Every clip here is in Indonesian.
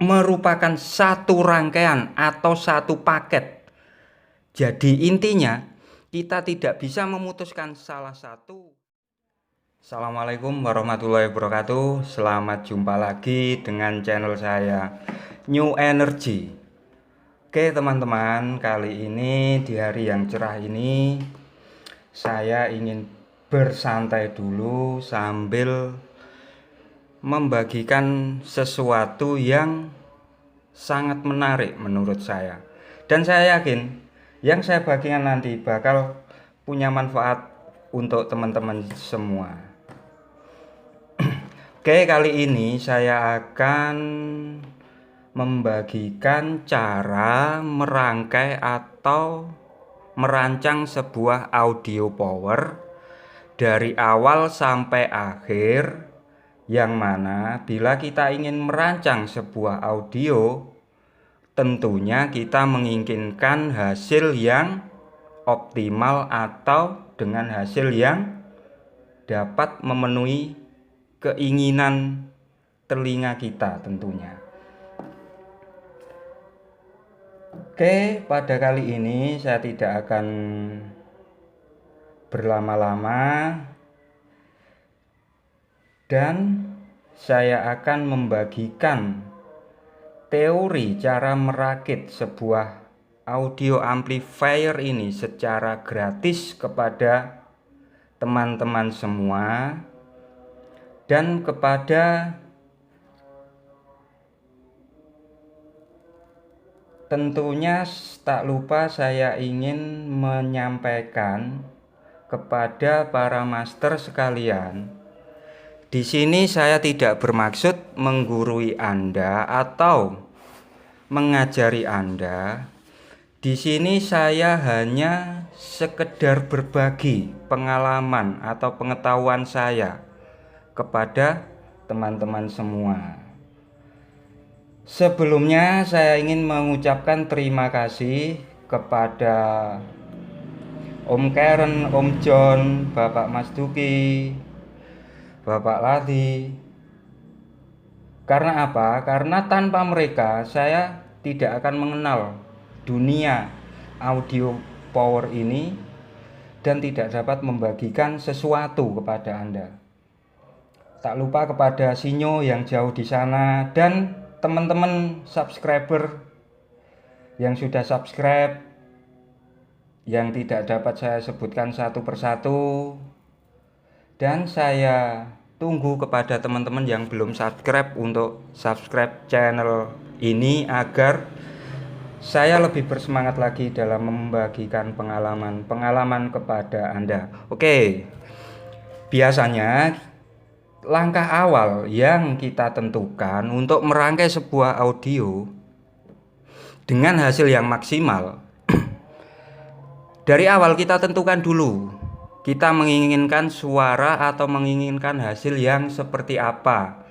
merupakan satu rangkaian atau satu paket. Jadi intinya kita tidak bisa memutuskan salah satu. Assalamualaikum warahmatullahi wabarakatuh. Selamat jumpa lagi dengan channel saya New Energy. Oke teman-teman, kali ini di hari yang cerah ini saya ingin bersantai dulu sambil membagikan sesuatu yang sangat menarik menurut saya. Dan saya yakin yang saya bagikan nanti bakal punya manfaat untuk teman-teman semua. Oke, kali ini saya akan membagikan cara merangkai atau merancang sebuah audio power dari awal sampai akhir, yang mana bila kita ingin merancang sebuah audio, tentunya kita menginginkan hasil yang optimal atau dengan hasil yang dapat memenuhi keinginan telinga kita tentunya. Oke, pada kali ini saya tidak akan berlama-lama dan saya akan membagikan teori cara merakit sebuah audio amplifier ini secara gratis kepada teman-teman semua. Dan kepada tentunya tak lupa saya ingin menyampaikan kepada para master sekalian. Di sini saya tidak bermaksud menggurui Anda atau mengajari Anda. Di sini saya hanya sekedar berbagi pengalaman atau pengetahuan saya kepada teman-teman semua. Sebelumnya saya ingin mengucapkan terima kasih kepada Om Karen, Om John, Bapak Mas Duki, Bapak Lati. Karena apa? Karena tanpa mereka saya tidak akan mengenal dunia audio power ini dan tidak dapat membagikan sesuatu kepada Anda. Tak lupa kepada Sinyo yang jauh di sana dan teman-teman subscriber yang sudah subscribe, yang tidak dapat saya sebutkan satu persatu. Dan saya tunggu kepada teman-teman yang belum subscribe untuk subscribe channel ini agar saya lebih bersemangat lagi dalam membagikan pengalaman kepada Anda. Oke, biasanya langkah awal yang kita tentukan untuk merangkai sebuah audio dengan hasil yang maksimal, dari awal kita tentukan dulu kita menginginkan suara atau menginginkan hasil yang seperti apa.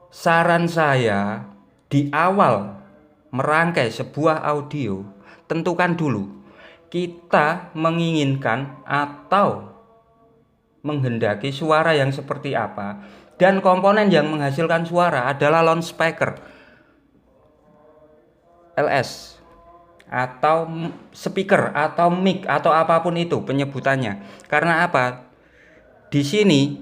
Saran saya di awal merangkai sebuah audio, tentukan dulu kita menginginkan atau menghendaki suara yang seperti apa, dan komponen yang menghasilkan suara adalah loudspeaker LS atau speaker atau mic atau apapun itu penyebutannya. Karena apa? Di sini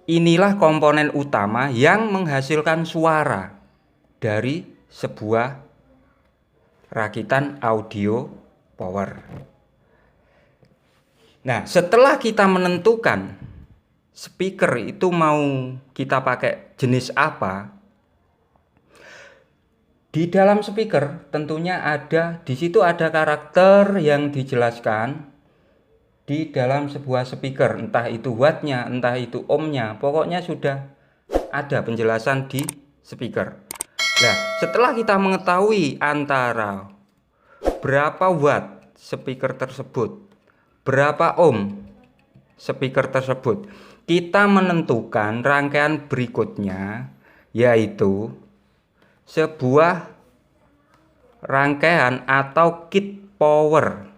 inilah komponen utama yang menghasilkan suara dari sebuah rakitan audio power. Nah, setelah kita menentukan speaker itu mau kita pakai jenis apa, di dalam speaker tentunya di situ ada karakter yang dijelaskan di dalam sebuah speaker, entah itu wattnya, entah itu ohmnya, pokoknya sudah ada penjelasan di speaker. Nah, setelah kita mengetahui antara berapa watt speaker tersebut, berapa ohm speaker tersebut, kita menentukan rangkaian berikutnya, yaitu sebuah rangkaian atau kit power.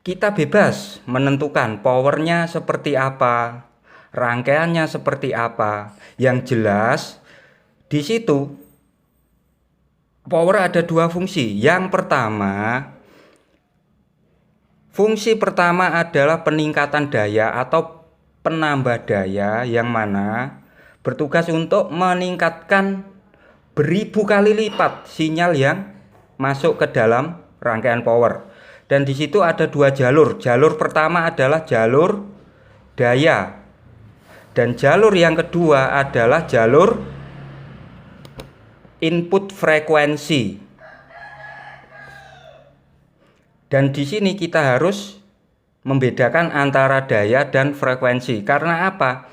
Kita bebas menentukan powernya seperti apa, rangkaiannya seperti apa. Yang jelas di situ power ada dua fungsi. Yang pertama, fungsi pertama adalah peningkatan daya atau penambah daya, yang mana bertugas untuk meningkatkan beribu kali lipat sinyal yang masuk ke dalam rangkaian power. Dan di situ ada dua jalur. Jalur pertama adalah jalur daya, dan jalur yang kedua adalah jalur input frekuensi. Dan di sini kita harus membedakan antara daya dan frekuensi. Karena apa?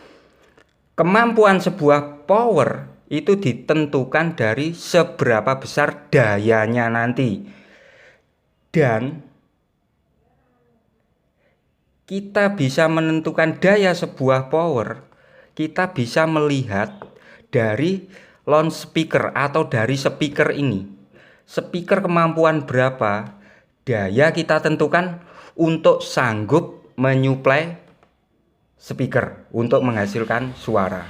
Kemampuan sebuah power itu ditentukan dari seberapa besar dayanya nanti. Dan kita bisa menentukan daya sebuah power, kita bisa melihat dari loudspeaker atau dari speaker ini. Speaker kemampuan berapa, daya kita tentukan untuk sanggup menyuplai speaker untuk menghasilkan suara.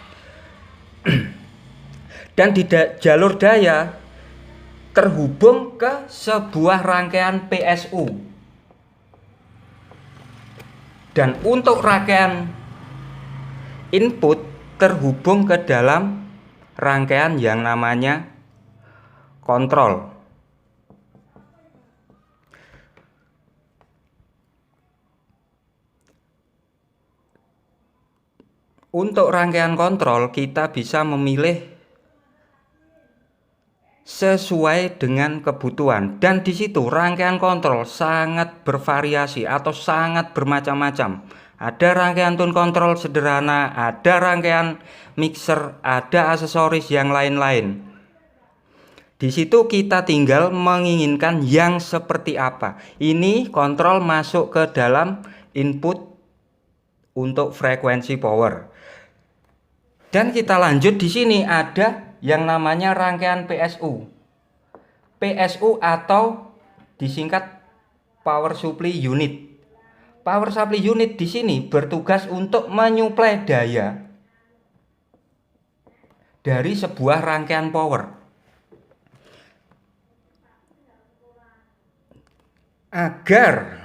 Dan di jalur daya terhubung ke sebuah rangkaian PSU. Dan untuk rangkaian input terhubung ke dalam rangkaian yang namanya kontrol. Untuk rangkaian kontrol kita bisa memilih sesuai dengan kebutuhan, dan di situ rangkaian kontrol sangat bervariasi atau sangat bermacam-macam. Ada rangkaian tone control sederhana, ada rangkaian mixer, ada aksesoris yang lain-lain. Di situ kita tinggal menginginkan yang seperti apa. Ini kontrol masuk ke dalam input untuk frekuensi power. Dan kita lanjut, di sini ada yang namanya rangkaian PSU. PSU atau disingkat Power Supply Unit. Power Supply Unit di sini bertugas untuk menyuplai daya dari sebuah rangkaian power. Agar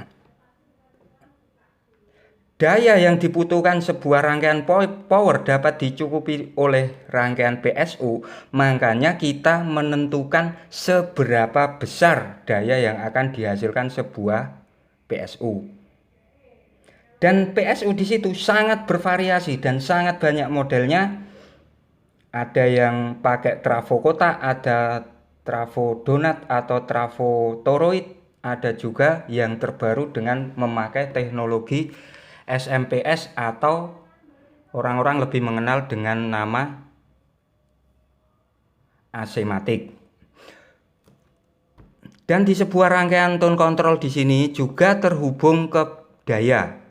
daya yang dibutuhkan sebuah rangkaian power dapat dicukupi oleh rangkaian PSU, makanya kita menentukan seberapa besar daya yang akan dihasilkan sebuah PSU. Dan PSU di situ sangat bervariasi dan sangat banyak modelnya. Ada yang pakai trafo kotak, ada trafo donat atau trafo toroid, ada juga yang terbaru dengan memakai teknologi SMPS atau orang-orang lebih mengenal dengan nama AC-matic. Dan di sebuah rangkaian tone control di sini juga terhubung ke daya.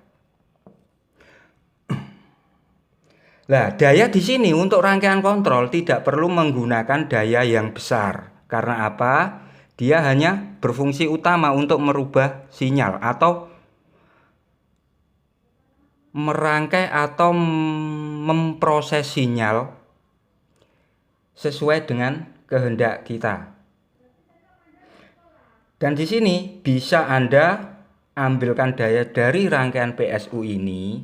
Nah, daya di sini untuk rangkaian kontrol tidak perlu menggunakan daya yang besar. Karena apa? Dia hanya berfungsi utama untuk merubah sinyal atau merangkai atau memproses sinyal sesuai dengan kehendak kita. Dan di sini bisa Anda ambilkan daya dari rangkaian PSU ini,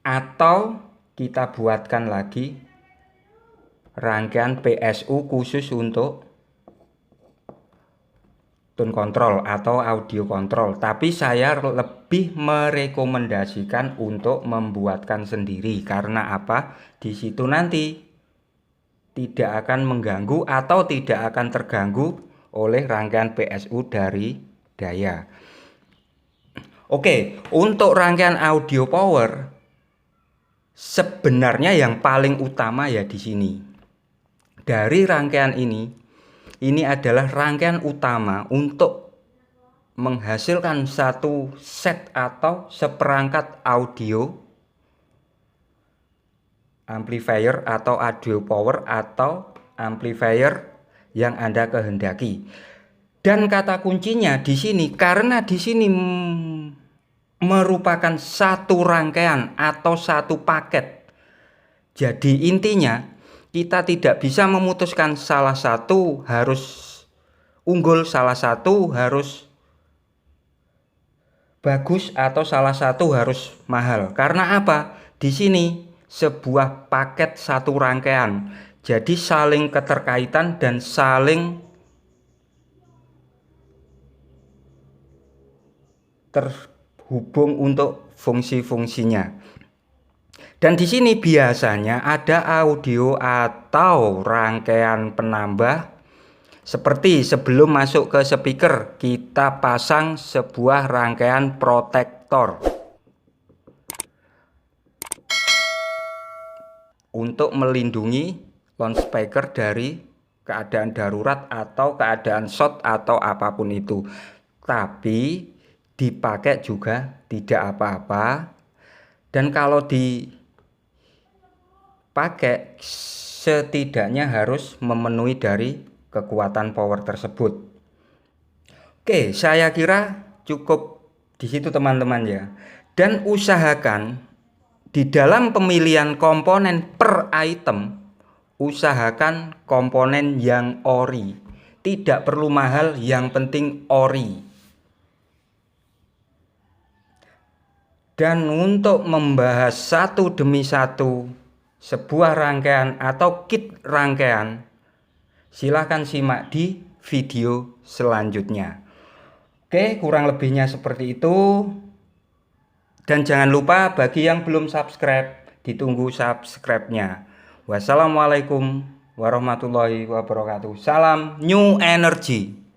atau kita buatkan lagi rangkaian PSU khusus untuk tone control atau audio control. Tapi saya lebih merekomendasikan untuk membuatkan sendiri. Karena apa? Di situ nanti tidak akan mengganggu atau tidak akan terganggu oleh rangkaian PSU dari daya. Oke, untuk rangkaian audio power sebenarnya yang paling utama ya di sini. Dari rangkaian ini adalah rangkaian utama untuk menghasilkan satu set atau seperangkat audio amplifier atau audio power atau amplifier yang Anda kehendaki. Dan kata kuncinya di sini, karena di sini merupakan satu rangkaian atau satu paket. Jadi intinya kita tidak bisa memutuskan salah satu harus unggul, salah satu harus bagus atau salah satu harus mahal. Karena apa? Di sini sebuah paket satu rangkaian. Jadi saling keterkaitan dan saling terhubung untuk fungsi-fungsinya. Dan di sini biasanya ada audio atau rangkaian penambah. Seperti sebelum masuk ke speaker, kita pasang sebuah rangkaian protektor untuk melindungi loudspeaker dari keadaan darurat atau keadaan short atau apapun itu. Tapi dipakai juga tidak apa-apa. Dan kalau dipakai setidaknya harus memenuhi dari kekuatan power tersebut. Oke, saya kira cukup di situ teman-teman ya. Dan usahakan di dalam pemilihan komponen per item, usahakan komponen yang ori. Tidak perlu mahal, yang penting ori. Dan untuk membahas satu demi satu sebuah rangkaian atau kit rangkaian, silahkan simak di video selanjutnya. Oke, kurang lebihnya seperti itu. Dan jangan lupa bagi yang belum subscribe, ditunggu subscribe-nya. Wassalamualaikum warahmatullahi wabarakatuh. Salam New Energy.